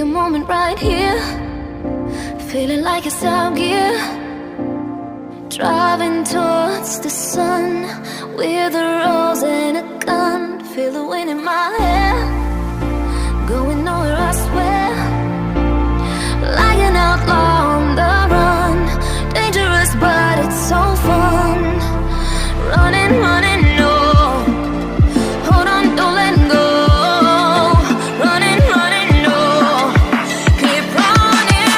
a moment right here, feeling like it's out gear, driving towards the sun with a rose and a gun. Feel the wind in my hair, going nowhere I swear, like an outlaw on the run, dangerous but it's so fun, running, running, no, hold on, don't let go, running, running, no, keep running.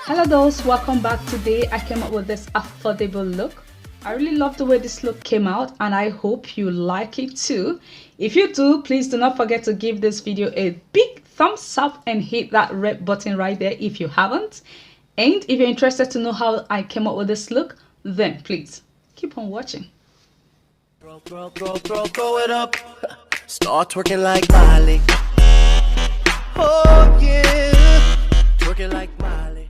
Hello those, welcome back. Today I came up with this affordable look. I really love the way this look came out and I hope you like it too. If you do, please do not forget to give this video a big thumbs up and hit that red button right there if you haven't. And if you're interested to know how I came up with this look, then please keep on watching. Throw it up. Start twerking like Miley. Oh yeah, twerking like Miley.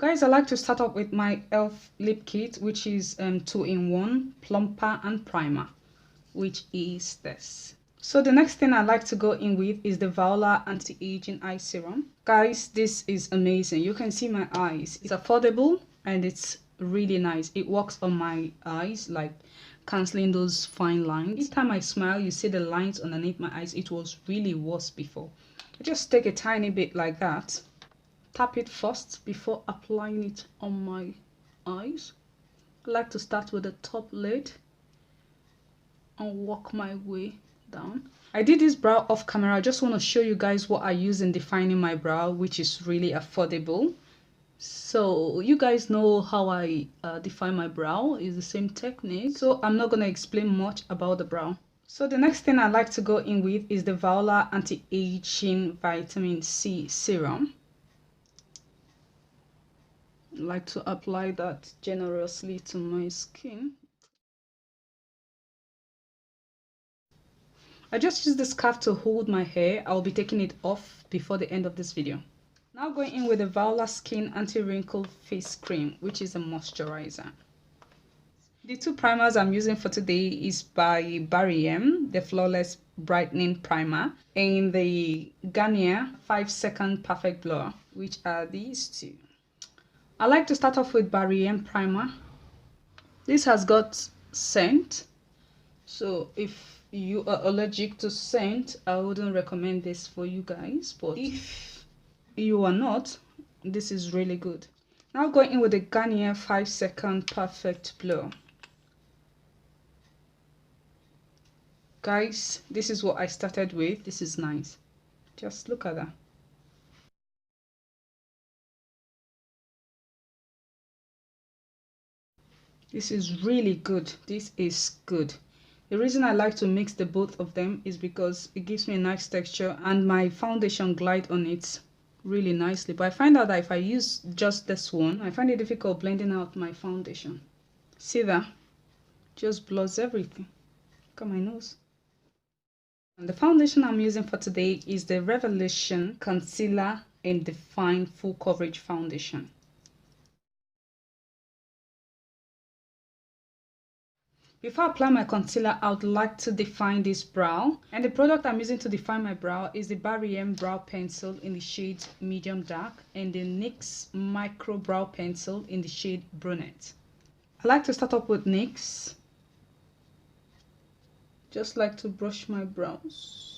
Guys, I like to start off with my E.L.F lip kit, which is 2-in-1 plumper and primer, which is this. So the next thing I like to go in with is the Viola anti-aging eye serum. Guys, this is amazing. You can see my eyes. It's affordable and it's really nice. It works on my eyes, like cancelling those fine lines. Each time I smile, you see the lines underneath my eyes. It was really worse before. I just take a tiny bit like that. Tap it first before applying it on my eyes. I like to start with the top lid and work my way down. I did this brow off camera. I just want to show you guys what I use in defining my brow, which is really affordable. So you guys know how I define my brow. Is the same technique, so I'm not going to explain much about the brow. So the next thing I like to go in with is the Viola anti-aging vitamin C serum. I like to apply that generously to my skin. I just use the scarf to hold my hair. I'll be taking it off before the end of this video. Now going in with the Viola Skin Anti-Wrinkle Face Cream, which is a moisturizer. The two primers I'm using for today is by BarryM, the Flawless Brightening Primer, and the Garnier 5-Second Perfect Blur, which are these two. I like to start off with BarryM Primer. This has got scent, so if you are allergic to scent, I wouldn't recommend this for you guys, but if you are not, this is really good. Now going in with the Garnier 5-Second Perfect Blur. Guys, this is what I started with. This is nice. Just look at that. This is really good. This is good. The reason I like to mix the both of them is because it gives me a nice texture and my foundation glides on it really nicely. But I find out that if I use just this one, I find it difficult blending out my foundation. See that? Just blurs everything. Look at my nose. And the foundation I'm using for today is the Revelation Concealer and Define Full Coverage Foundation. Before I apply my concealer, I would like to define this brow. And the product I'm using to define my brow is the BarryM Brow Pencil in the shade Medium Dark and the NYX Micro Brow Pencil in the shade Brunette. I like to start up with NYX. Just like to brush my brows.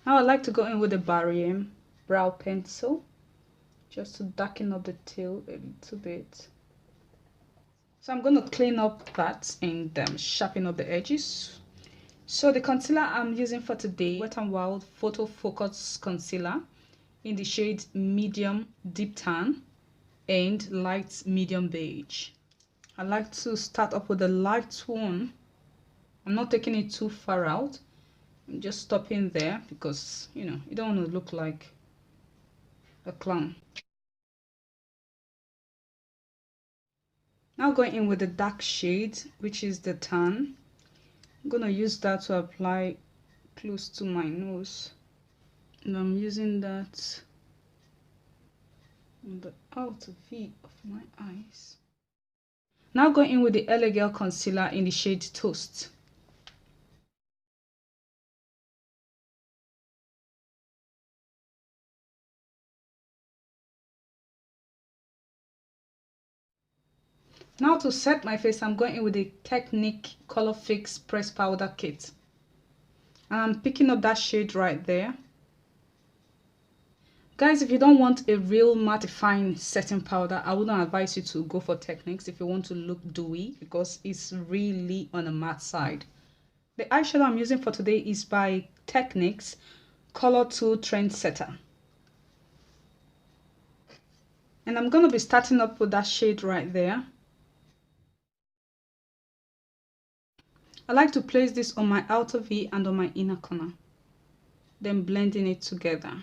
Now I like to go in with the BarryM Brow Pencil, just to darken up the tail a little bit. So I'm going to clean up that and sharpen up the edges. So the concealer I'm using for today, WetnWild Photo Focus Concealer in the shade Medium Deep Tan and Light Medium Beige. I like to start up with the light one. I'm not taking it too far out. I'm just stopping there because, you know, you don't want to look like a clown. Now going in with the dark shade, which is the tan. I'm gonna use that to apply close to my nose, and I'm using that on the outer V of my eyes. Now going in with the LA Concealer in the shade Toast. Now to set my face, I'm going in with the Technics Color Fix Press Powder Kit. And I'm picking up that shade right there. Guys, if you don't want a real mattifying setting powder, I wouldn't advise you to go for Technics if you want to look dewy, because it's really on the matte side. The eyeshadow I'm using for today is by Technics Color 2 Trendsetter. And I'm going to be starting up with that shade right there. I like to place this on my outer V and on my inner corner, then blending it together.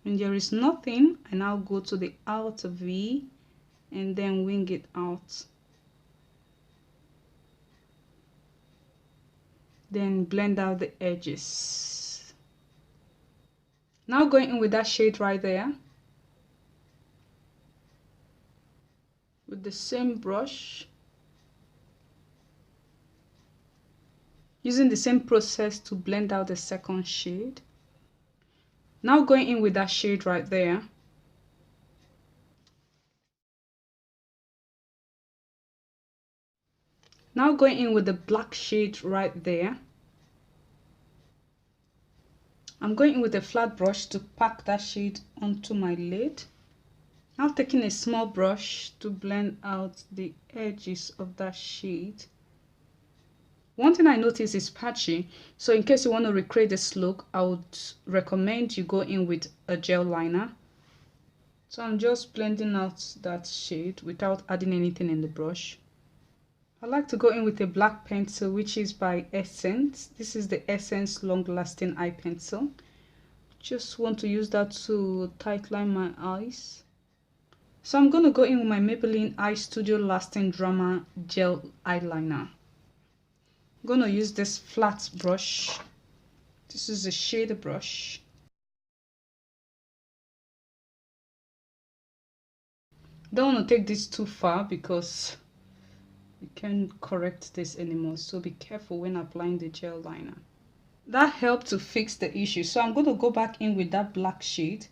When there is nothing, I now go to the outer V and then wing it out. Then blend out the edges. Now going in with that shade right there. With the same brush. Using the same process to blend out the second shade. Now going in with that shade right there. Now going in with the black shade right there. I'm going in with a flat brush to pack that shade onto my lid. Now taking a small brush to blend out the edges of that shade. One thing I notice is patchy, so in case you want to recreate this look, I would recommend you go in with a gel liner. So I'm just blending out that shade without adding anything in the brush. I like to go in with a black pencil, which is by Essence. This is the Essence Long Lasting Eye Pencil. Just want to use that to tightline my eyes. So I'm going to go in with my Maybelline Eye Studio Lasting Drama Gel Eyeliner. I'm going to use this flat brush. This is a shader brush. Don't want to take this too far because you can't correct this anymore. So be careful when applying the gel liner. That helped to fix the issue. So I'm going to go back in with that black shade,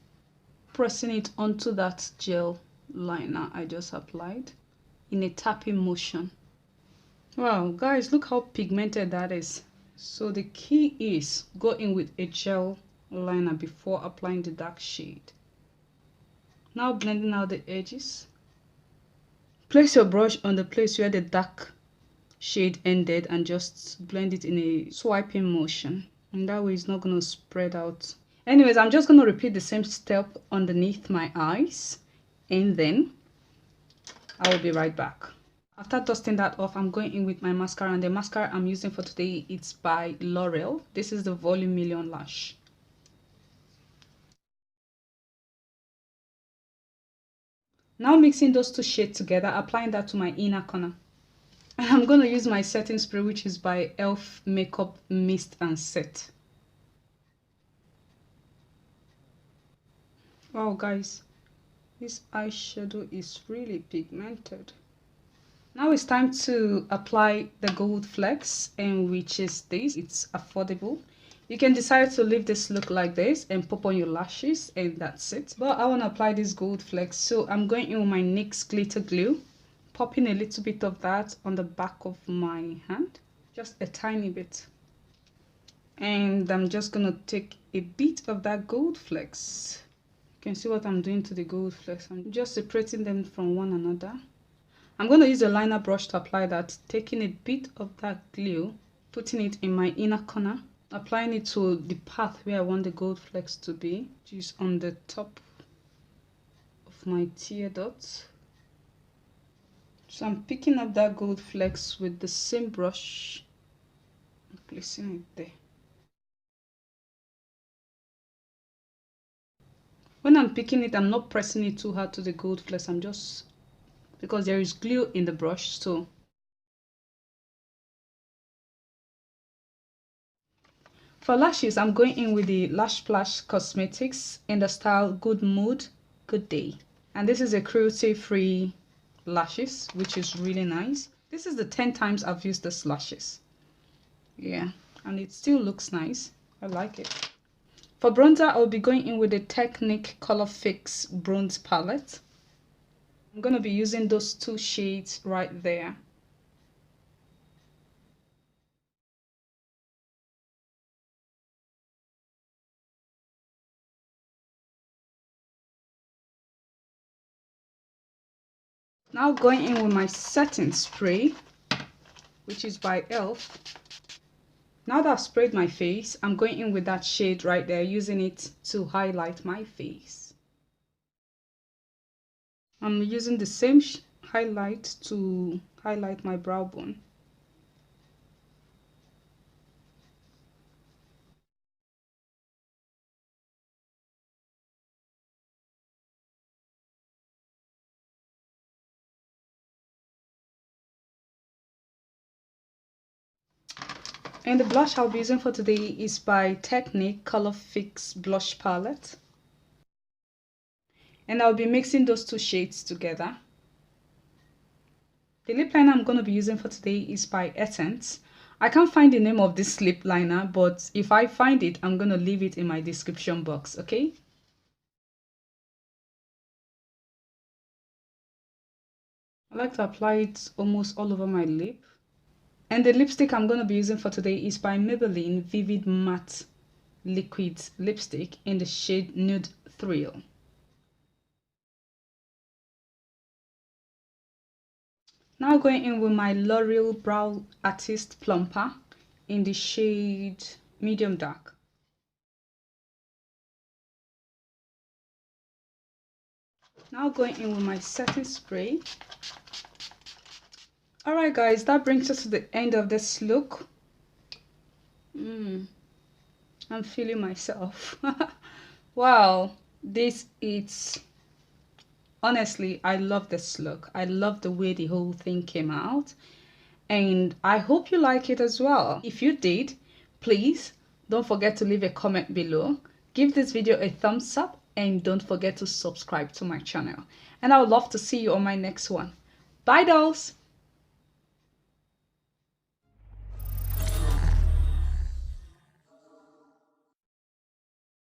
pressing it onto that gel liner I just applied in a tapping motion. Wow, guys, look how pigmented that is. So the key is go in with a gel liner before applying the dark shade. Now blending out the edges. Place your brush on the place where the dark shade ended and just blend it in a swiping motion, and that way it's not going to spread out. Anyways, I'm just going to repeat the same step underneath my eyes, and then I will be right back. After dusting that off, I'm going in with my mascara, and the mascara I'm using for today, it's by Loreal. This is the Volume Million Lash. Now mixing those two shades together, applying that to my inner corner. And I'm going to use my setting spray, which is by E.L.F Makeup Mist and Set. Wow, guys, this eyeshadow is really pigmented. Now it's time to apply the gold flex, and which is this. It's affordable. You can decide to leave this look like this and pop on your lashes, and that's it. But I want to apply this gold flex, so I'm going in with my NYX glitter glue, popping a little bit of that on the back of my hand, just a tiny bit. And I'm just gonna take a bit of that gold flex. You can see what I'm doing to the gold flex. I'm just separating them from one another. I'm going to use a liner brush to apply that, taking a bit of that glue, putting it in my inner corner, applying it to the path where I want the gold flex to be, which is on the top of my tear dots. So I'm picking up that gold flex with the same brush and placing it there. When I'm picking it, I'm not pressing it too hard to the gold flex. I'm just, because there is glue in the brush, so For lashes, I'm going in with the Lasplash Cosmetics in the style Good Mood, Good Day. And this is a cruelty-free lashes, which is really nice. This is the 10 times I've used this lashes. Yeah, and it still looks nice. I like it. For bronzer, I'll be going in with the Technics Color Fix Bronze Palette. I'm going to be using those 2 shades right there. Now going in with my setting spray, which is by E.L.F. Now that I've sprayed my face, I'm going in with that shade right there, using it to highlight my face. I'm using the same highlight to highlight my brow bone. And the blush I'll be using for today is by Technics Color Fix Blush Palette. And I'll be mixing those 2 shades together. The lip liner I'm going to be using for today is by Essence. I can't find the name of this lip liner, but if I find it, I'm going to leave it in my description box, okay? I like to apply it almost all over my lip. And the lipstick I'm going to be using for today is by Maybelline Vivid Matte Liquid Lipstick in the shade Nude Thrill. Now going in with my Loreal Brow Artist Plumper in the shade Medium Dark. Now going in with my setting spray. Alright guys, that brings us to the end of this look. I'm feeling myself. Wow, this is... Honestly, I love this look. I love the way the whole thing came out. And I hope you like it as well. If you did, please don't forget to leave a comment below. Give this video a thumbs up and don't forget to subscribe to my channel. And I would love to see you on my next one. Bye dolls!